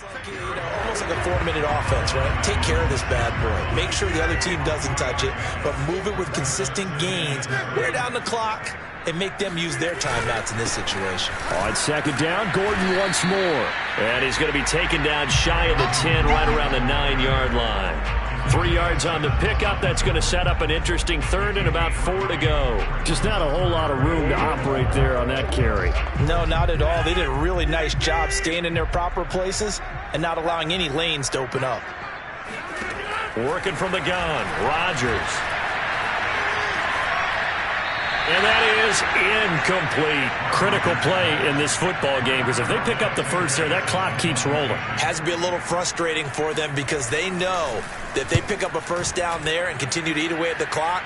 Almost like a 4-minute offense, right? Take care of this bad boy. Make sure the other team doesn't touch it, but move it with consistent gains. Wear down the clock and make them use their timeouts in this situation. On second down, Gordon once more. And he's going to be taken down shy of the 10, right around the 9-yard line. 3 yards on the pickup. That's going to set up an interesting third and about 4 to go. Just not a whole lot of room to operate there on that carry. No, not at all. They did a really nice job staying in their proper places and not allowing any lanes to open up. Working from the gun, Rodgers. And that is incomplete. Critical play in this football game, because if they pick up the first there, that clock keeps rolling. Has to be a little frustrating for them because they know that they pick up a first down there and continue to eat away at the clock,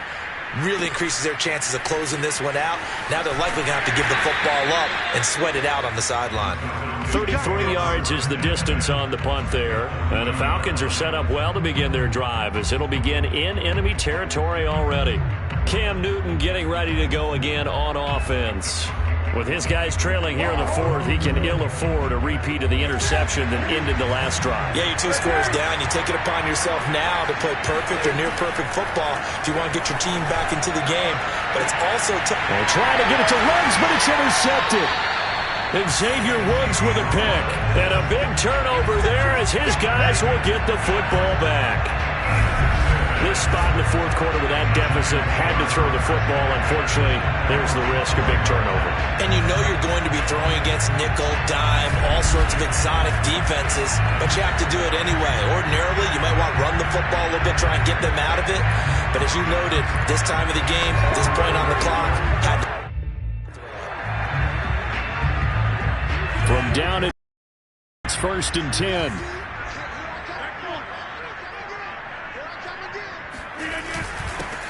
really increases their chances of closing this one out. Now they're likely going to have to give the football up and sweat it out on the sideline. 33 yards is the distance on the punt there. And the Falcons are set up well to begin their drive, as it'll begin in enemy territory already. Cam Newton getting ready to go again on offense. With his guys trailing here in the fourth, he can ill afford a repeat of the interception that ended the last drive. Yeah, you're 2 scores down. You take it upon yourself now to play perfect or near perfect football if you want to get your team back into the game. But it's also tough. They're trying to get it to Ruggs, but it's intercepted. And Xavier Woods with a pick. And a big turnover there as his guys will get the football back. This spot in the fourth quarter with that deficit, had to throw the football. Unfortunately, there's the risk of big turnover. And you know you're going to be throwing against nickel, dime, all sorts of exotic defenses, but you have to do it anyway. Ordinarily, you might want to run the football a little bit, try and get them out of it. But as you noted, this time of the game, this point on the clock, had to... From down at it's 1st and 10.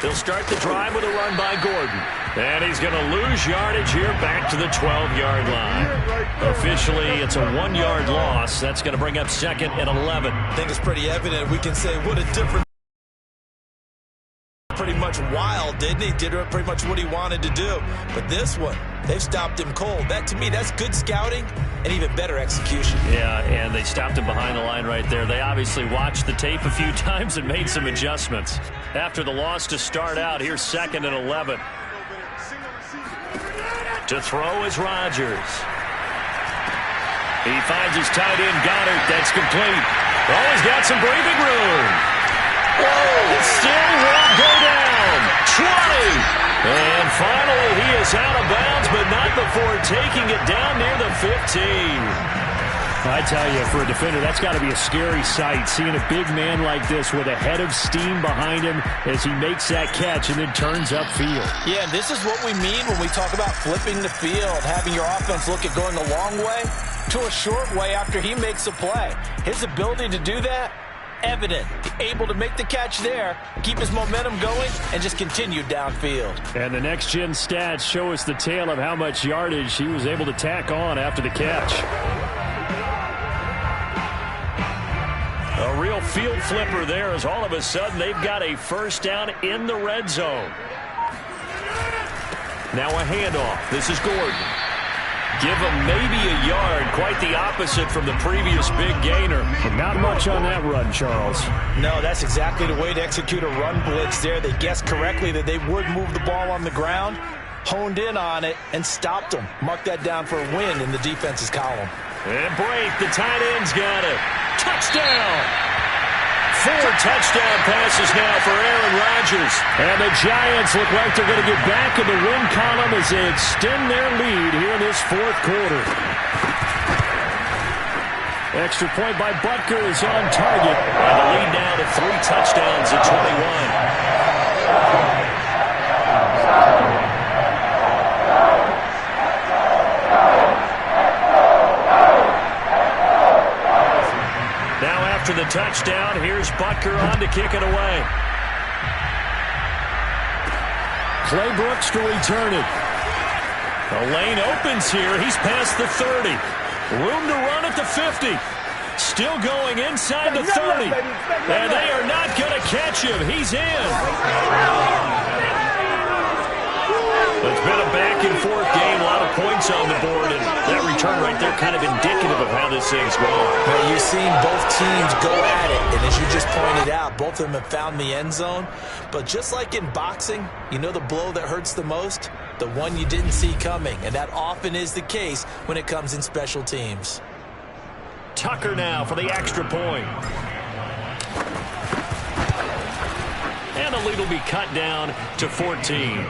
He'll start the drive with a run by Gordon. And he's going to lose yardage here back to the 12-yard line. Officially, it's a 1-yard loss. That's going to bring up 2nd and 11. I think it's pretty evident. We can say what a difference. Pretty much wild, didn't he? Did pretty much what he wanted to do. But this one, they've stopped him cold. That, to me, that's good scouting and even better execution. Yeah, and they stopped him behind the line right there. They obviously watched the tape a few times and made some adjustments. After the loss to start out, here's 2nd and 11. To throw is Rodgers. He finds his tight end, Goddard. That's complete. Oh, he's got some breathing room. Whoa, it still won't go down. 20. And finally, he is out of bounds, but not before taking it down near the 15. I tell you, for a defender, that's got to be a scary sight, seeing a big man like this with a head of steam behind him as he makes that catch and then turns upfield. Yeah, and this is what we mean when we talk about flipping the field, having your offense look at going a long way to a short way after he makes a play. His ability to do that, evident. Able to make the catch there, keep his momentum going, and just continue downfield. And the next-gen stats show us the tale of how much yardage he was able to tack on after the catch. A real field flipper there, as all of a sudden they've got a first down in the red zone. Now a handoff. This is Gordon. Give him maybe a yard, quite the opposite from the previous big gainer. But not much on that run, Charles. No, that's exactly the way to execute a run blitz there. They guessed correctly that they would move the ball on the ground, honed in on it, and stopped them. Mark that down for a win in the defense's column. And break, the tight end's got it. Touchdown! 4 touchdown passes now for Aaron Rodgers. And the Giants look like they're going to get back in the win column as they extend their lead here in this fourth quarter. Extra point by Butker is on target. And the lead now to 3 touchdowns at 21. After the touchdown, here's Butker on to kick it away. Clay Brooks to return it. The lane opens here. He's past the 30. Room to run at the 50. Still going inside the 30. And they are not going to catch him. He's in. It's been a back-and-forth game, a lot of points on the board, and that return right there kind of indicative of how this thing's going. Well, you've seen both teams go at it, and as you just pointed out, both of them have found the end zone. But just like in boxing, you know the blow that hurts the most? The one you didn't see coming, and that often is the case when it comes in special teams. Tucker now for the extra point. And the lead will be cut down to 14.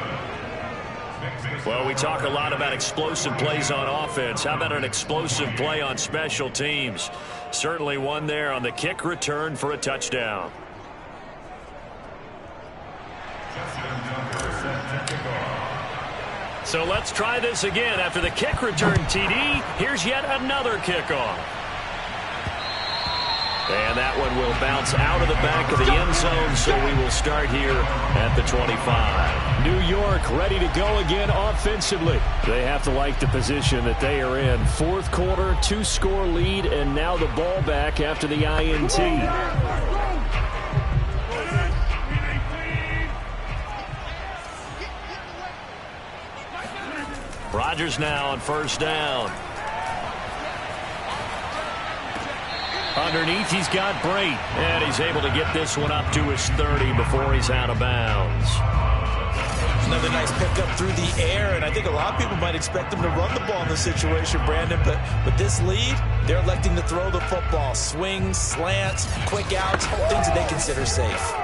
Well, we talk a lot about explosive plays on offense. How about an explosive play on special teams? Certainly one there on the kick return for a touchdown. So let's try this again. After the kick return TD, here's yet another kickoff. And that one will bounce out of the back of the end zone, so we will start here at the 25. New York ready to go again offensively. They have to like the position that they are in. Fourth quarter, 2-score lead, and now the ball back after the INT. Rodgers now on first down. Underneath, he's got Brate, and he's able to get this one up to his 30 before he's out of bounds. Another nice pickup through the air, and I think a lot of people might expect them to run the ball in this situation, Brandon, but with this lead, they're electing to throw the football. Swings, slants, quick outs, things that they consider safe.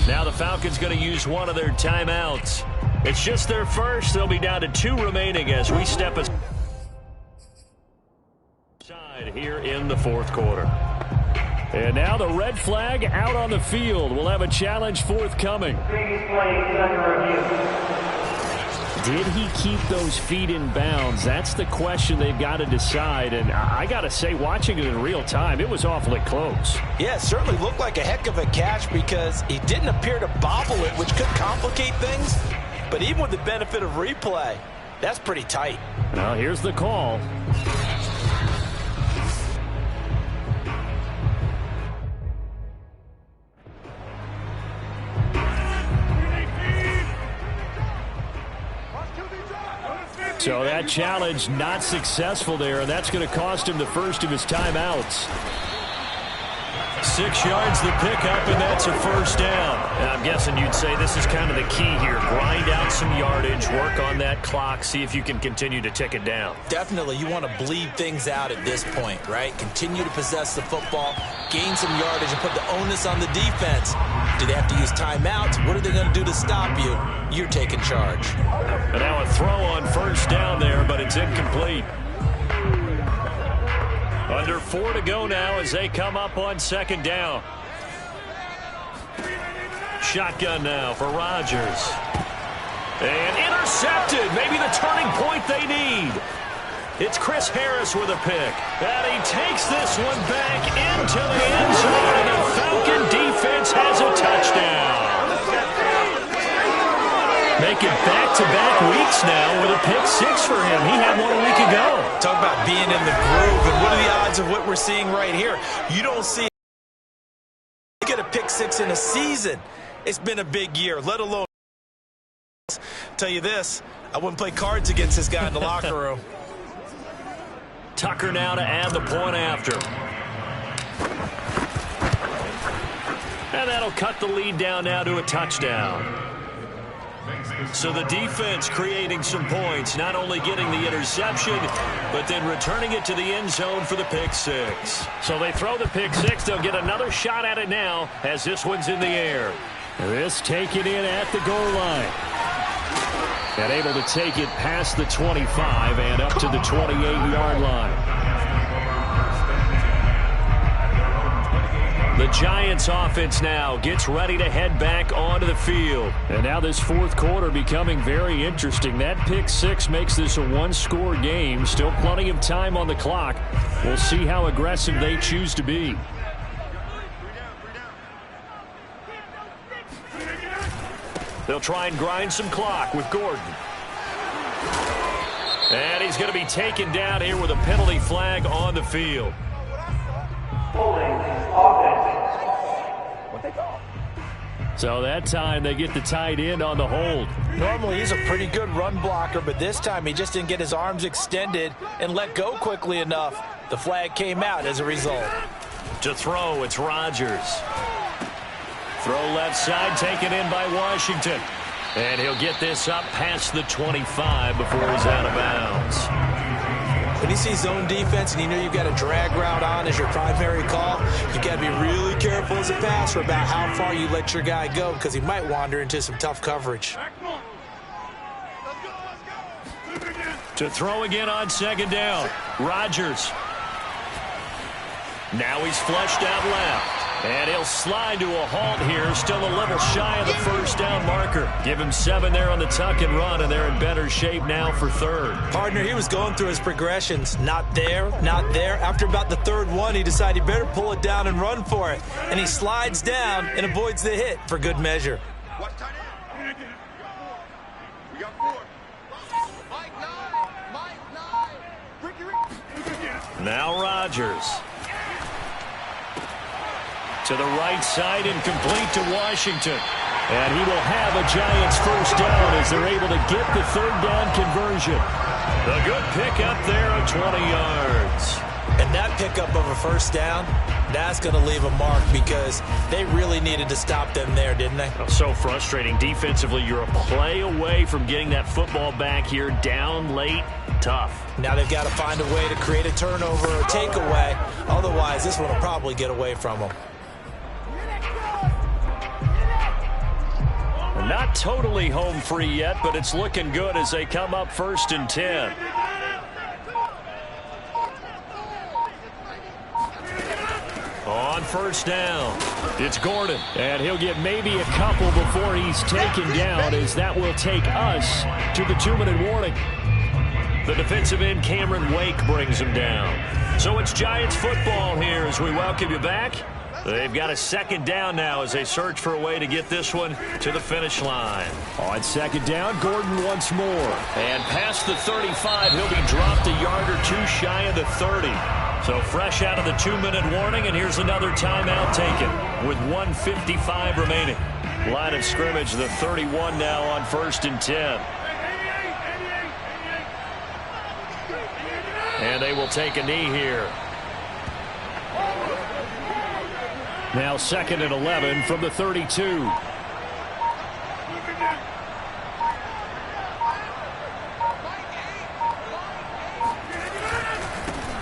Now the Falcons going to use one of their timeouts. It's just their first. They'll be down to 2 remaining as we step aside here in the fourth quarter. And now the red flag out on the field. We'll have a challenge forthcoming. Did he keep those feet in bounds? That's the question they've got to decide. And I got to say, watching it in real time, it was awfully close. Yeah, it certainly looked like a heck of a catch because he didn't appear to bobble it, which could complicate things. But even with the benefit of replay, that's pretty tight. Now here's the call. So that challenge not successful there, and that's going to cost him the first of his timeouts. 6 yards the pickup, and that's a first down. And I'm guessing you'd say this is kind of the key here. Grind out some yardage, work on that clock, see if you can continue to tick it down. Definitely, you want to bleed things out at this point, right? Continue to possess the football, gain some yardage, and put the onus on the defense. Do they have to use timeouts? What are they going to do to stop you? You're taking charge. And now a throw on first down there, but it's incomplete. Under 4 to go now as they come up on second down. Shotgun now for Rodgers. And intercepted. Maybe the turning point they need. It's Chris Harris with a pick. And he takes this one back into the end zone, and the Falcon defense has a touchdown. Making back-to-back weeks now with a pick 6 for him. He had one a week ago. Talk about being in the groove, and what are the odds of what we're seeing right here? You don't see get a pick 6 in a season. It's been a big year, let alone tell you this, I wouldn't play cards against this guy in the locker room. Tucker now to add the point after. And that'll cut the lead down now to a touchdown. So the defense creating some points, not only getting the interception, but then returning it to the end zone for the pick six. So they throw the pick six. They'll get another shot at it now as this one's in the air. This taken in at the goal line. And able to take it past the 25 and up to the 28-yard line. The Giants offense now gets ready to head back onto the field. And now this fourth quarter becoming very interesting. That pick six makes this a one-score game. Still plenty of time on the clock. We'll see how aggressive they choose to be. They'll try and grind some clock with Gordon. And he's going to be taken down here with a penalty flag on the field. So that time they get the tight end on the hold. Normally he's a pretty good run blocker, but this time he just didn't get his arms extended and let go quickly enough. The flag came out as a result. To throw, it's Rodgers. Throw left side, taken in by Washington. And he'll get this up past the 25 before he's out of bounds. When you see zone defense and you know you've got a drag route on as your primary call, you've got to be really careful as a passer about how far you let your guy go because he might wander into some tough coverage. To throw again on second down, Rodgers. Now he's flushed out left. And he'll slide to a halt here, still a little shy of the first down marker. Give him 7 there on the tuck and run, and they're in better shape now for third. Partner, he was going through his progressions. Not there, not there. After about the third one, he decided he better pull it down and run for it. And he slides down and avoids the hit for good measure. Now Rodgers. To the right side and complete to Washington. And he will have a Giants first down as they're able to get the third down conversion. A good pickup there of 20 yards. And that pickup of a first down, that's going to leave a mark because they really needed to stop them there, didn't they? So frustrating. Defensively, you're a play away from getting that football back here down late. Tough. Now they've got to find a way to create a turnover or takeaway. Otherwise, this one will probably get away from them. Not totally home free yet, but it's looking good as they come up 1st and 10. On first down, it's Gordon. And he'll get maybe a couple before he's taken down, as that will take us to the 2-minute warning. The defensive end, Cameron Wake, brings him down. So it's Giants football here as we welcome you back. They've got a second down now as they search for a way to get this one to the finish line. On second down, Gordon once more. And past the 35, he'll be dropped a yard or two shy of the 30. So fresh out of the 2-minute warning, and here's another timeout taken with 1:55 remaining. Line of scrimmage, the 31 now on 1st and 10. And they will take a knee here. Now 2nd and 11 from the 32.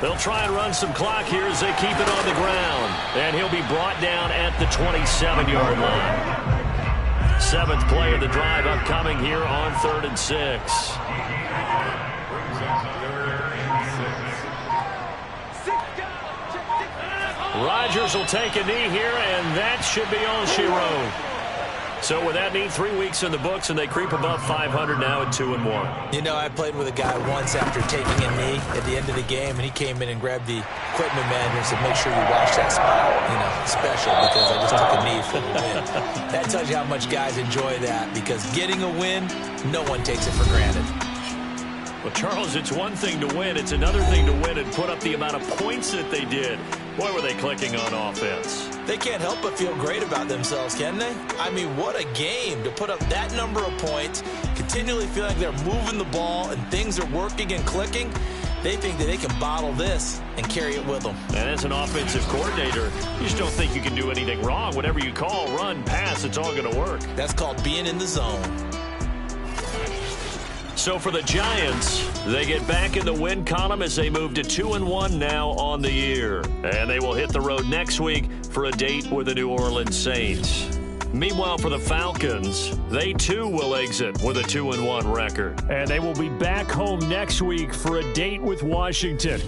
They'll try and run some clock here as they keep it on the ground. And he'll be brought down at the 27-yard line. 7th play of the drive upcoming here on 3rd and 6. Rodgers will take a knee here, and that should be all she wrote. So with that knee, 3 weeks in the books, and they creep above 500 now at 2-1. You know, I played with a guy once after taking a knee at the end of the game, and he came in and grabbed the equipment manager and said, make sure you watch that spot, special, because I just took a knee for the win. That tells you how much guys enjoy that, because getting a win, no one takes it for granted. Well, Charles, it's one thing to win. It's another thing to win and put up the amount of points that they did. Boy, were they clicking on offense. They can't help but feel great about themselves, can they? I mean, what a game to put up that number of points, continually feeling like they're moving the ball and things are working and clicking. They think that they can bottle this and carry it with them. And as an offensive coordinator, you just don't think you can do anything wrong. Whatever you call, run, pass, it's all going to work. That's called being in the zone. So for the Giants, they get back in the win column as they move to 2-1 now on the year. And they will hit the road next week for a date with the New Orleans Saints. Meanwhile, for the Falcons, they too will exit with a 2-1 record. And they will be back home next week for a date with Washington.